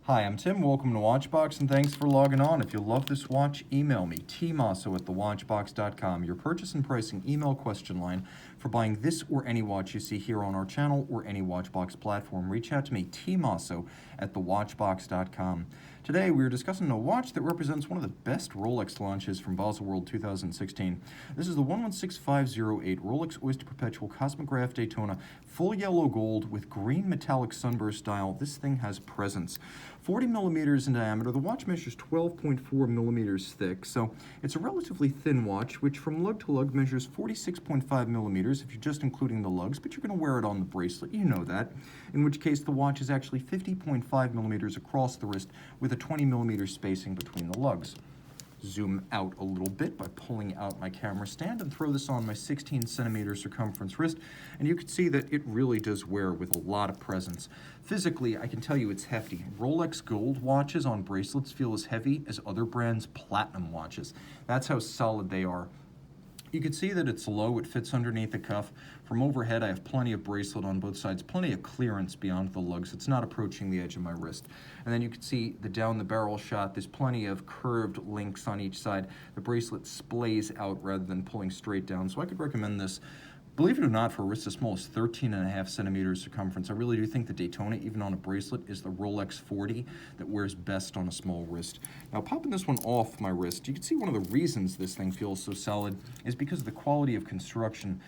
Hi, I'm Tim. Welcome to Watchbox, and thanks for logging on. If you love this watch, email me, tmosso@thewatchbox.com, your purchase and pricing email question line for buying this or any watch you see here on our channel or any Watchbox platform. Reach out to me, tmosso@thewatchbox.com. Today, we are discussing a watch that represents one of the best Rolex launches from Baselworld 2016. This is the 116508 Rolex Oyster Perpetual Cosmograph Daytona, full yellow gold with green metallic sunburst dial. This thing has presence. 40 millimeters in diameter. The watch measures 12.4 millimeters thick, so it's a relatively thin watch, which from lug to lug measures 46.5 millimeters if you're just including the lugs, but you're going to wear it on the bracelet, you know that, in which case the watch is actually 50.5 millimeters across the wrist with a 20 millimeter spacing between the lugs. Zoom out a little bit by pulling out my camera stand and throw this on my 16 centimeter circumference wrist, and you can see that it really does wear with a lot of presence. Physically, I can tell you it's hefty. Rolex gold watches on bracelets feel as heavy as other brands' platinum watches. That's how solid they are. You can see that it's low, it fits underneath the cuff. From overhead, I have plenty of bracelet on both sides, plenty of clearance beyond the lugs. It's not approaching the edge of my wrist. And then you can see the down the barrel shot, there's plenty of curved links on each side. The bracelet splays out rather than pulling straight down, so I could recommend this. Believe it or not, for a wrist as small as 13.5 centimeters circumference, I really do think the Daytona, even on a bracelet, is the Rolex 40 that wears best on a small wrist. Now, popping this one off my wrist, you can see one of the reasons this thing feels so solid is because of the quality of construction.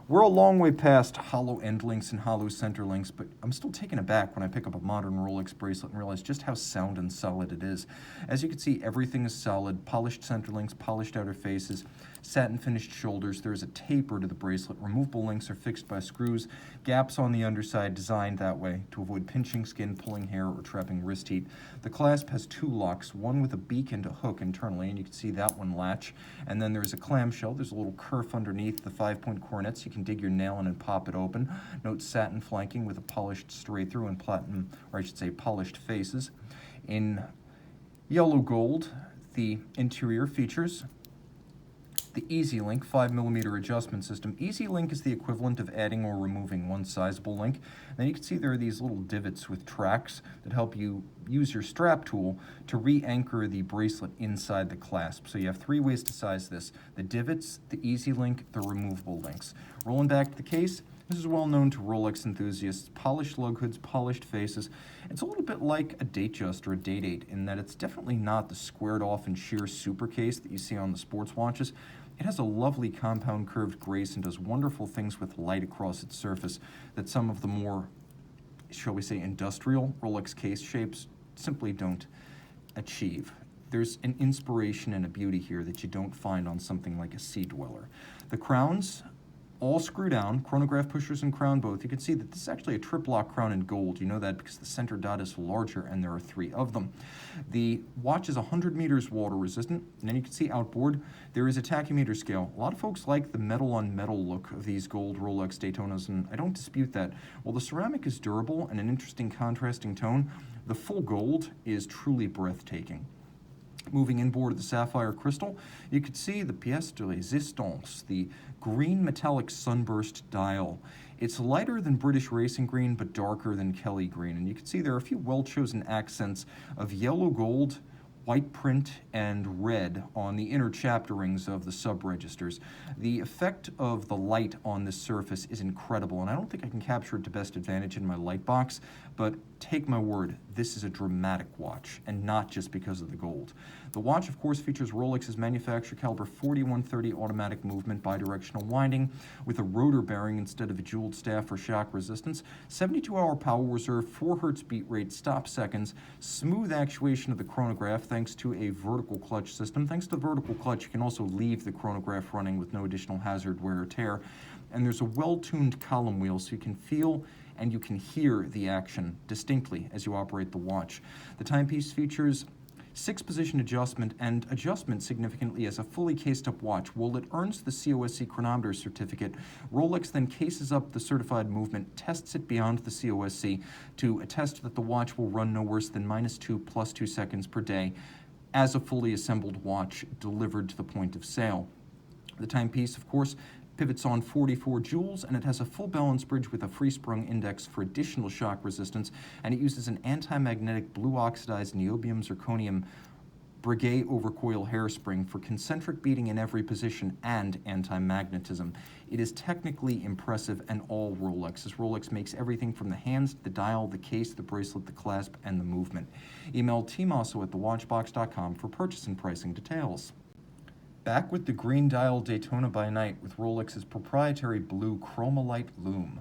We're a long way past hollow end links and hollow center links, but I'm still taken aback when I pick up a modern Rolex bracelet and realize just how sound and solid it is. As you can see, everything is solid, polished center links, polished outer faces, satin finished shoulders. There is a taper to the bracelet. Removable links are fixed by screws, gaps on the underside designed that way to avoid pinching skin, pulling hair, or trapping wrist heat. The clasp has two locks, one with a beak and a hook internally, and you can see that one latch. And then there's a clamshell. There's a little kerf underneath the 5-point cornets. You can dig your nail in and pop it open. Note satin flanking with a polished straight through and platinum, or I should say polished faces. In yellow gold, the interior features the Easy Link 5mm adjustment system. Easy Link is the equivalent of adding or removing one sizable link. Then you can see there are these little divots with tracks that help you use your strap tool to re-anchor the bracelet inside the clasp. So you have three ways to size this: the divots, the Easy Link, the removable links. Rolling back to the case, this is well known to Rolex enthusiasts. Polished lug hoods, polished faces. It's a little bit like a Datejust or a Date-8 in that it's definitely not the squared off and sheer super case that you see on the sports watches. It has a lovely compound curved grace and does wonderful things with light across its surface that some of the more, shall we say, industrial Rolex case shapes simply don't achieve. There's an inspiration and a beauty here that you don't find on something like a Sea Dweller. The crowns all screw down, chronograph pushers and crown both. You can see that this is actually a trip-lock crown in gold. You know that because the center dot is larger and there are three of them. The watch is 100 meters water resistant, and then you can see outboard there is a tachymeter scale. A lot of folks like the metal on metal look of these gold Rolex Daytonas, and I don't dispute that. While the ceramic is durable and an interesting contrasting tone, the full gold is truly breathtaking. Moving inboard of the sapphire crystal, you can see the pièce de résistance, the green metallic sunburst dial. It's lighter than British racing green, but darker than Kelly green. And you can see there are a few well-chosen accents of yellow gold, white print, and red on the inner chapter rings of the sub-registers. The effect of the light on this surface is incredible, and I don't think I can capture it to best advantage in my light box, but take my word, this is a dramatic watch, and not just because of the gold. The watch, of course, features Rolex's manufacturer caliber 4130 automatic movement bidirectional winding with a rotor bearing instead of a jeweled staff for shock resistance, 72-hour power reserve, 4 Hz beat rate, stop seconds, smooth actuation of the chronograph thanks to a vertical clutch system. Thanks to the vertical clutch, you can also leave the chronograph running with no additional hazard, wear or tear. And there's a well-tuned column wheel so you can feel and you can hear the action distinctly as you operate the watch. The timepiece features 6-position adjustment and adjustment significantly as a fully cased up watch. While it earns the COSC chronometer certificate, Rolex then cases up the certified movement, tests it beyond the COSC to attest that the watch will run no worse than -2 + 2 seconds per day as a fully assembled watch delivered to the point of sale. The timepiece, of course, Pivots on 44 jewels, and it has a full balance bridge with a free-sprung index for additional shock resistance, and it uses an anti-magnetic blue oxidized niobium zirconium Breguet overcoil hairspring for concentric beating in every position and anti-magnetism. It is technically impressive and all Rolex, as Rolex makes everything from the hands, the dial, the case, the bracelet, the clasp, and the movement. Email tmosso at thewatchbox.com for purchase and pricing details. Back with the green dial Daytona by night with Rolex's proprietary blue Chromolite lume.